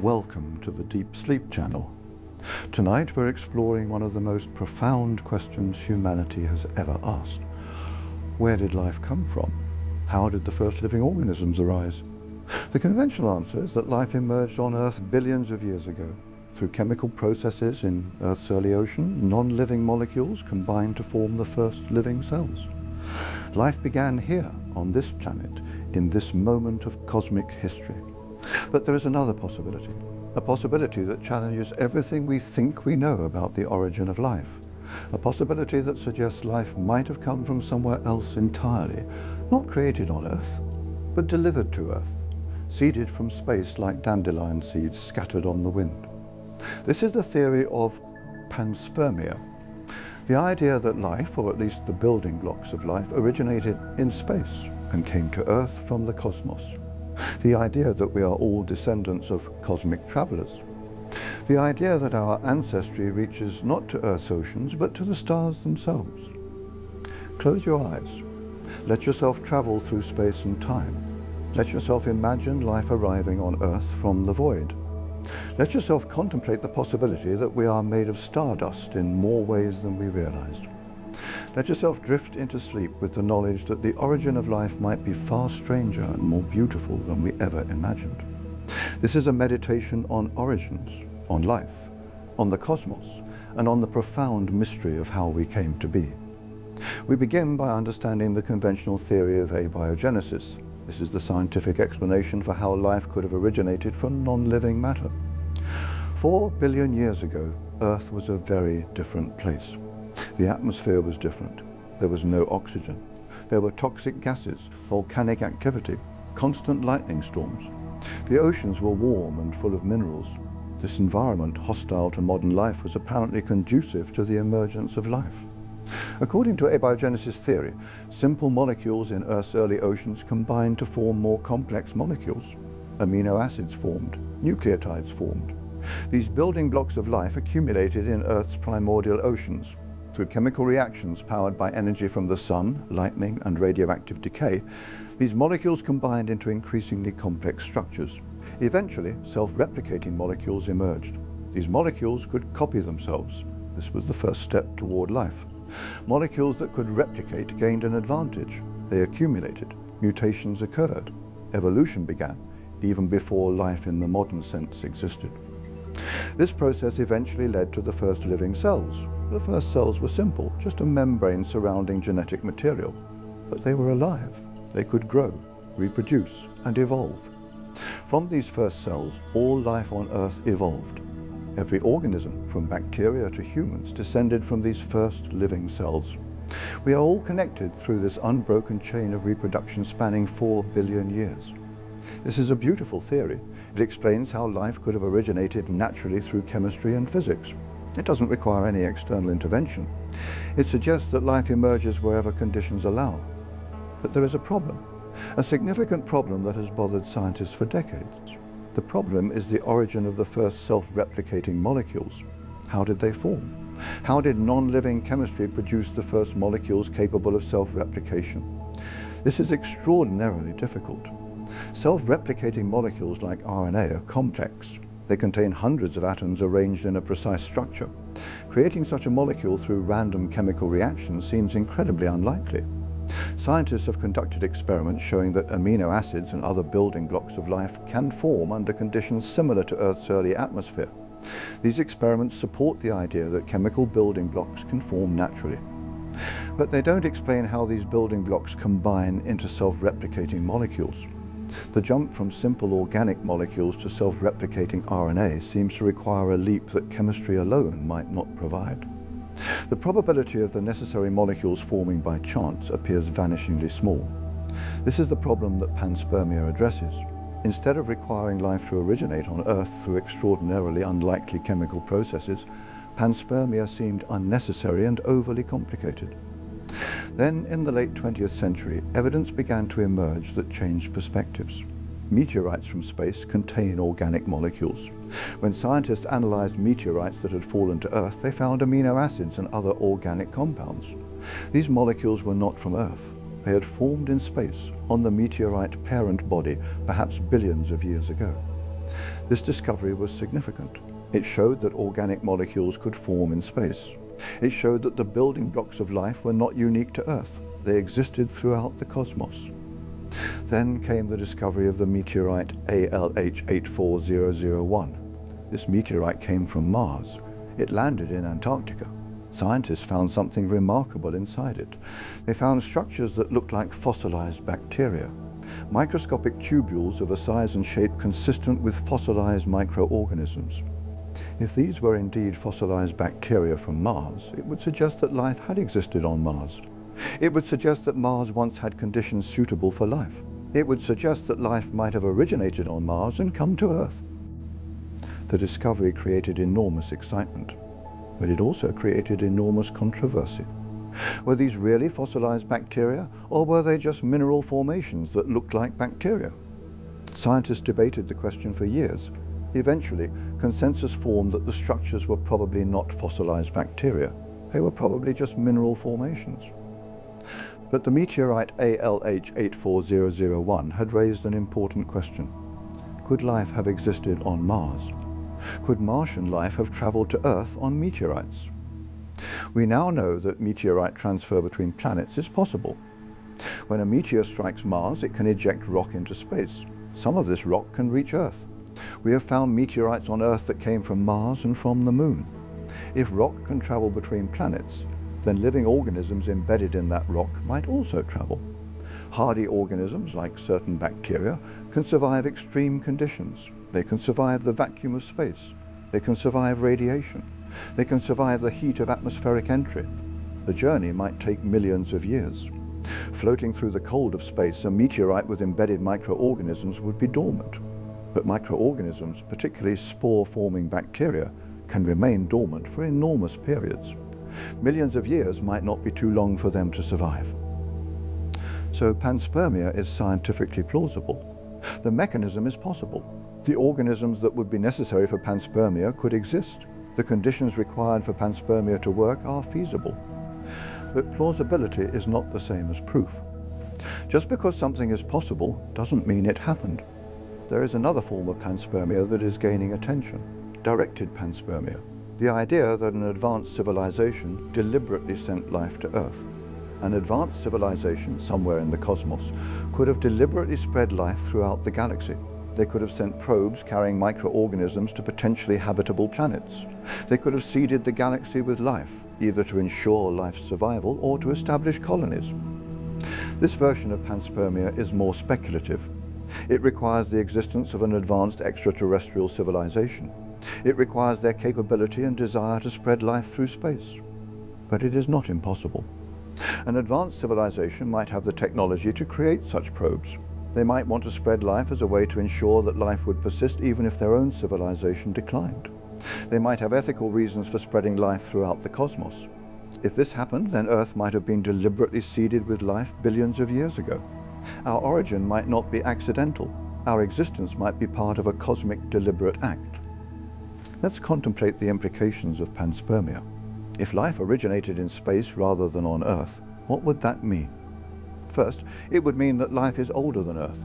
Welcome to the Deep Sleep Channel. Tonight we're exploring one of the most profound questions humanity has ever asked. Where did life come from? How did the first living organisms arise? The conventional answer is that life emerged on Earth billions of years ago. Through chemical processes in Earth's early ocean, non-living molecules combined to form the first living cells. Life began here, on this planet, in this moment of cosmic history. But there is another possibility, a possibility that challenges everything we think we know about the origin of life, a possibility that suggests life might have come from somewhere else entirely, not created on Earth, but delivered to Earth, seeded from space like dandelion seeds scattered on the wind. This is the theory of Panspermia, the idea that life, or at least the building blocks of life, originated in space and came to Earth from the cosmos. The idea that we are all descendants of cosmic travelers. The idea that our ancestry reaches not to Earth's oceans, but to the stars themselves. Close your eyes. Let yourself travel through space and time. Let yourself imagine life arriving on Earth from the void. Let yourself contemplate the possibility that we are made of stardust in more ways than we realized. Let yourself drift into sleep with the knowledge that the origin of life might be far stranger and more beautiful than we ever imagined. This is a meditation on origins, on life, on the cosmos, and on the profound mystery of how we came to be. We begin by understanding the conventional theory of abiogenesis. This is the scientific explanation for how life could have originated from non-living matter. 4 billion years ago, Earth was a very different place. The atmosphere was different. There was no oxygen. There were toxic gases, volcanic activity, constant lightning storms. The oceans were warm and full of minerals. This environment, hostile to modern life, was apparently conducive to the emergence of life. According to abiogenesis theory, simple molecules in Earth's early oceans combined to form more complex molecules. Amino acids formed, nucleotides formed. These building blocks of life accumulated in Earth's primordial oceans. Through chemical reactions powered by energy from the sun, lightning, and radioactive decay, these molecules combined into increasingly complex structures. Eventually, self-replicating molecules emerged. These molecules could copy themselves. This was the first step toward life. Molecules that could replicate gained an advantage. They accumulated. Mutations occurred. Evolution began, even before life in the modern sense existed. This process eventually led to the first living cells. The first cells were simple, just a membrane surrounding genetic material. But they were alive. They could grow, reproduce, and evolve. From these first cells, all life on Earth evolved. Every organism, from bacteria to humans, descended from these first living cells. We are all connected through this unbroken chain of reproduction spanning 4 billion years. This is a beautiful theory. It explains how life could have originated naturally through chemistry and physics. It doesn't require any external intervention. It suggests that life emerges wherever conditions allow. But there is a problem, a significant problem that has bothered scientists for decades. The problem is the origin of the first self-replicating molecules. How did they form? How did non-living chemistry produce the first molecules capable of self-replication? This is extraordinarily difficult. Self-replicating molecules like RNA are complex. They contain hundreds of atoms arranged in a precise structure. Creating such a molecule through random chemical reactions seems incredibly unlikely. Scientists have conducted experiments showing that amino acids and other building blocks of life can form under conditions similar to Earth's early atmosphere. These experiments support the idea that chemical building blocks can form naturally. But they don't explain how these building blocks combine into self-replicating molecules. The jump from simple organic molecules to self-replicating RNA seems to require a leap that chemistry alone might not provide. The probability of the necessary molecules forming by chance appears vanishingly small. This is the problem that Panspermia addresses. Instead of requiring life to originate on Earth through extraordinarily unlikely chemical processes, Panspermia seemed unnecessary and overly complicated. Then, in the late 20th century, evidence began to emerge that changed perspectives. Meteorites from space contain organic molecules. When scientists analyzed meteorites that had fallen to Earth, they found amino acids and other organic compounds. These molecules were not from Earth. They had formed in space, on the meteorite parent body, perhaps billions of years ago. This discovery was significant. It showed that organic molecules could form in space. It showed that the building blocks of life were not unique to Earth. They existed throughout the cosmos. Then came the discovery of the meteorite ALH 84001. This meteorite came from Mars. It landed in Antarctica. Scientists found something remarkable inside it. They found structures that looked like fossilized bacteria, microscopic tubules of a size and shape consistent with fossilized microorganisms. If these were indeed fossilized bacteria from Mars, it would suggest that life had existed on Mars. It would suggest that Mars once had conditions suitable for life. It would suggest that life might have originated on Mars and come to Earth. The discovery created enormous excitement, but it also created enormous controversy. Were these really fossilized bacteria, or were they just mineral formations that looked like bacteria? Scientists debated the question for years. Eventually, consensus formed that the structures were probably not fossilized bacteria. They were probably just mineral formations. But the meteorite ALH 84001 had raised an important question. Could life have existed on Mars? Could Martian life have traveled to Earth on meteorites? We now know that meteorite transfer between planets is possible. When a meteor strikes Mars, it can eject rock into space. Some of this rock can reach Earth. We have found meteorites on Earth that came from Mars and from the Moon. If rock can travel between planets, then living organisms embedded in that rock might also travel. Hardy organisms, like certain bacteria, can survive extreme conditions. They can survive the vacuum of space. They can survive radiation. They can survive the heat of atmospheric entry. The journey might take millions of years. Floating through the cold of space, a meteorite with embedded microorganisms would be dormant. But microorganisms, particularly spore-forming bacteria, can remain dormant for enormous periods. Millions of years might not be too long for them to survive. So panspermia is scientifically plausible. The mechanism is possible. The organisms that would be necessary for panspermia could exist. The conditions required for panspermia to work are feasible. But plausibility is not the same as proof. Just because something is possible doesn't mean it happened. There is another form of panspermia that is gaining attention, directed panspermia. The idea that an advanced civilization deliberately sent life to Earth. An advanced civilization somewhere in the cosmos could have deliberately spread life throughout the galaxy. They could have sent probes carrying microorganisms to potentially habitable planets. They could have seeded the galaxy with life, either to ensure life's survival or to establish colonies. This version of panspermia is more speculative. It requires the existence of an advanced extraterrestrial civilization. It requires their capability and desire to spread life through space. But it is not impossible. An advanced civilization might have the technology to create such probes. They might want to spread life as a way to ensure that life would persist even if their own civilization declined. They might have ethical reasons for spreading life throughout the cosmos. If this happened, then Earth might have been deliberately seeded with life billions of years ago. Our origin might not be accidental. Our existence might be part of a cosmic deliberate act. Let's contemplate the implications of panspermia. If life originated in space rather than on Earth, what would that mean? First, it would mean that life is older than Earth.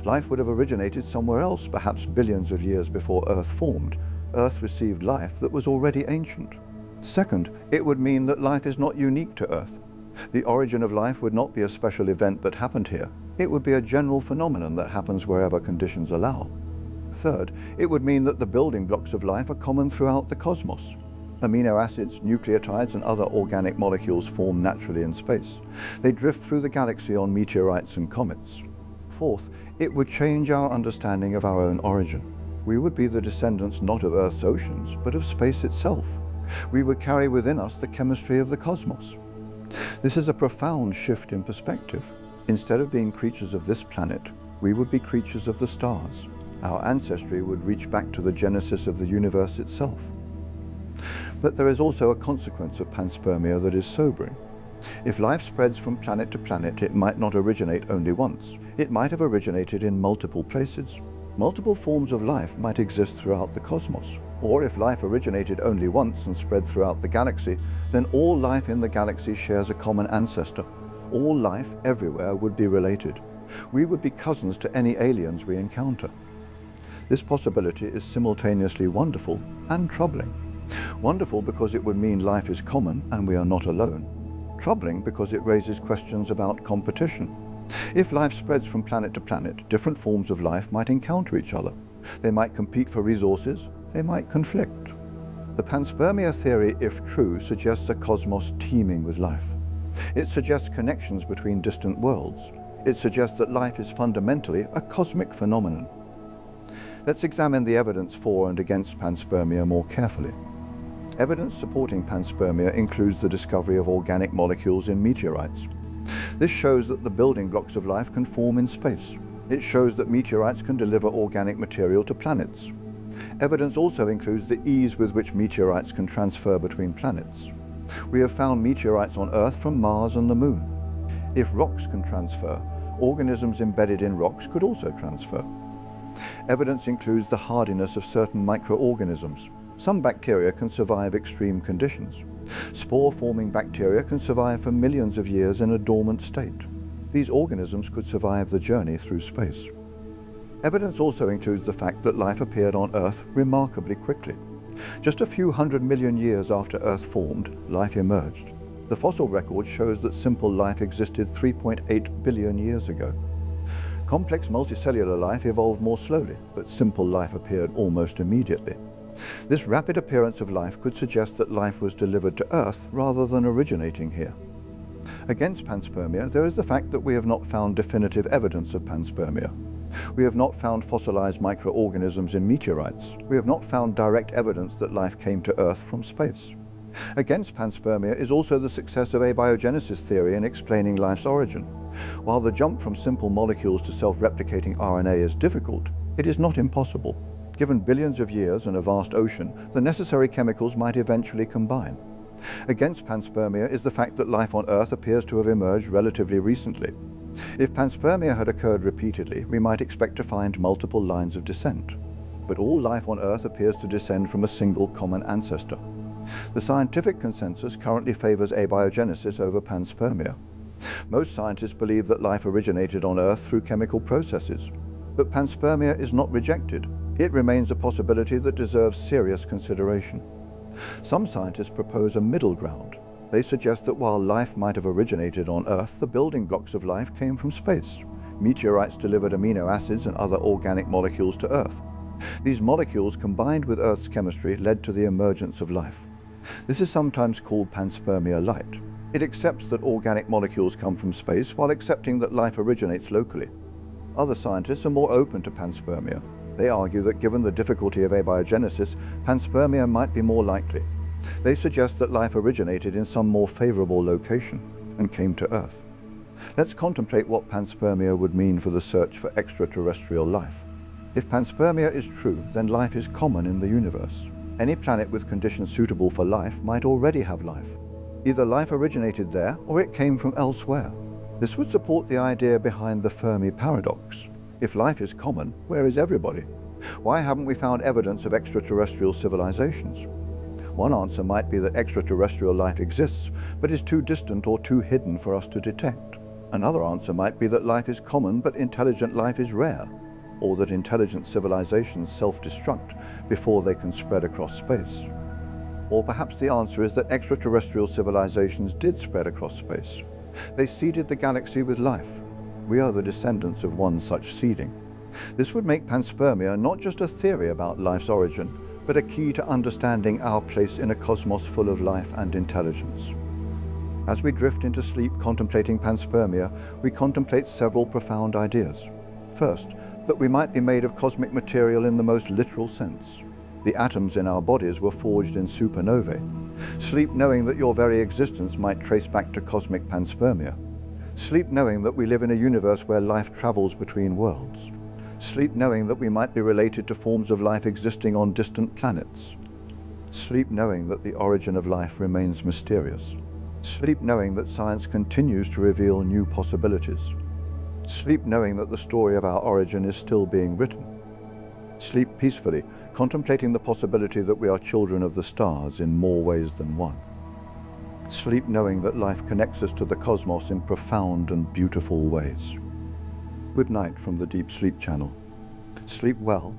Life would have originated somewhere else, perhaps billions of years before Earth formed. Earth received life that was already ancient. Second, it would mean that life is not unique to Earth. The origin of life would not be a special event that happened here. It would be a general phenomenon that happens wherever conditions allow. Third, it would mean that the building blocks of life are common throughout the cosmos. Amino acids, nucleotides, and other organic molecules form naturally in space. They drift through the galaxy on meteorites and comets. Fourth, it would change our understanding of our own origin. We would be the descendants not of Earth's oceans, but of space itself. We would carry within us the chemistry of the cosmos. This is a profound shift in perspective. Instead of being creatures of this planet, we would be creatures of the stars. Our ancestry would reach back to the genesis of the universe itself. But there is also a consequence of panspermia that is sobering. If life spreads from planet to planet, it might not originate only once. It might have originated in multiple places. Multiple forms of life might exist throughout the cosmos. Or if life originated only once and spread throughout the galaxy, then all life in the galaxy shares a common ancestor. All life everywhere would be related. We would be cousins to any aliens we encounter. This possibility is simultaneously wonderful and troubling. Wonderful because it would mean life is common and we are not alone. Troubling because it raises questions about competition. If life spreads from planet to planet, different forms of life might encounter each other. They might compete for resources, they might conflict. The panspermia theory, if true, suggests a cosmos teeming with life. It suggests connections between distant worlds. It suggests that life is fundamentally a cosmic phenomenon. Let's examine the evidence for and against panspermia more carefully. Evidence supporting panspermia includes the discovery of organic molecules in meteorites. This shows that the building blocks of life can form in space. It shows that meteorites can deliver organic material to planets. Evidence also includes the ease with which meteorites can transfer between planets. We have found meteorites on Earth from Mars and the Moon. If rocks can transfer, organisms embedded in rocks could also transfer. Evidence includes the hardiness of certain microorganisms. Some bacteria can survive extreme conditions. Spore-forming bacteria can survive for millions of years in a dormant state. These organisms could survive the journey through space. Evidence also includes the fact that life appeared on Earth remarkably quickly. Just a few 100 million years after Earth formed, life emerged. The fossil record shows that simple life existed 3.8 billion years ago. Complex multicellular life evolved more slowly, but simple life appeared almost immediately. This rapid appearance of life could suggest that life was delivered to Earth rather than originating here. Against panspermia, there is the fact that we have not found definitive evidence of panspermia. We have not found fossilized microorganisms in meteorites. We have not found direct evidence that life came to Earth from space. Against panspermia is also the success of abiogenesis theory in explaining life's origin. While the jump from simple molecules to self-replicating RNA is difficult, it is not impossible. Given billions of years and a vast ocean, the necessary chemicals might eventually combine. Against panspermia is the fact that life on Earth appears to have emerged relatively recently. If panspermia had occurred repeatedly, we might expect to find multiple lines of descent. But all life on Earth appears to descend from a single common ancestor. The scientific consensus currently favors abiogenesis over panspermia. Most scientists believe that life originated on Earth through chemical processes. But panspermia is not rejected. It remains a possibility that deserves serious consideration. Some scientists propose a middle ground. They suggest that while life might have originated on Earth, the building blocks of life came from space. Meteorites delivered amino acids and other organic molecules to Earth. These molecules, combined with Earth's chemistry, led to the emergence of life. This is sometimes called panspermia light. It accepts that organic molecules come from space while accepting that life originates locally. Other scientists are more open to panspermia. They argue that given the difficulty of abiogenesis, panspermia might be more likely. They suggest that life originated in some more favorable location and came to Earth. Let's contemplate what panspermia would mean for the search for extraterrestrial life. If panspermia is true, then life is common in the universe. Any planet with conditions suitable for life might already have life. Either life originated there or it came from elsewhere. This would support the idea behind the Fermi paradox. If life is common, where is everybody? Why haven't we found evidence of extraterrestrial civilizations? One answer might be that extraterrestrial life exists, but is too distant or too hidden for us to detect. Another answer might be that life is common, but intelligent life is rare, or that intelligent civilizations self-destruct before they can spread across space. Or perhaps the answer is that extraterrestrial civilizations did spread across space. They seeded the galaxy with life. We are the descendants of one such seeding. This would make panspermia not just a theory about life's origin, but a key to understanding our place in a cosmos full of life and intelligence. As we drift into sleep contemplating panspermia, we contemplate several profound ideas. First, that we might be made of cosmic material in the most literal sense. The atoms in our bodies were forged in supernovae. Sleep knowing that your very existence might trace back to cosmic panspermia. Sleep knowing that we live in a universe where life travels between worlds. Sleep knowing that we might be related to forms of life existing on distant planets. Sleep knowing that the origin of life remains mysterious. Sleep knowing that science continues to reveal new possibilities. Sleep knowing that the story of our origin is still being written. Sleep peacefully, contemplating the possibility that we are children of the stars in more ways than one. Sleep knowing that life connects us to the cosmos in profound and beautiful ways. Good night from the Deep Sleep Channel. Sleep well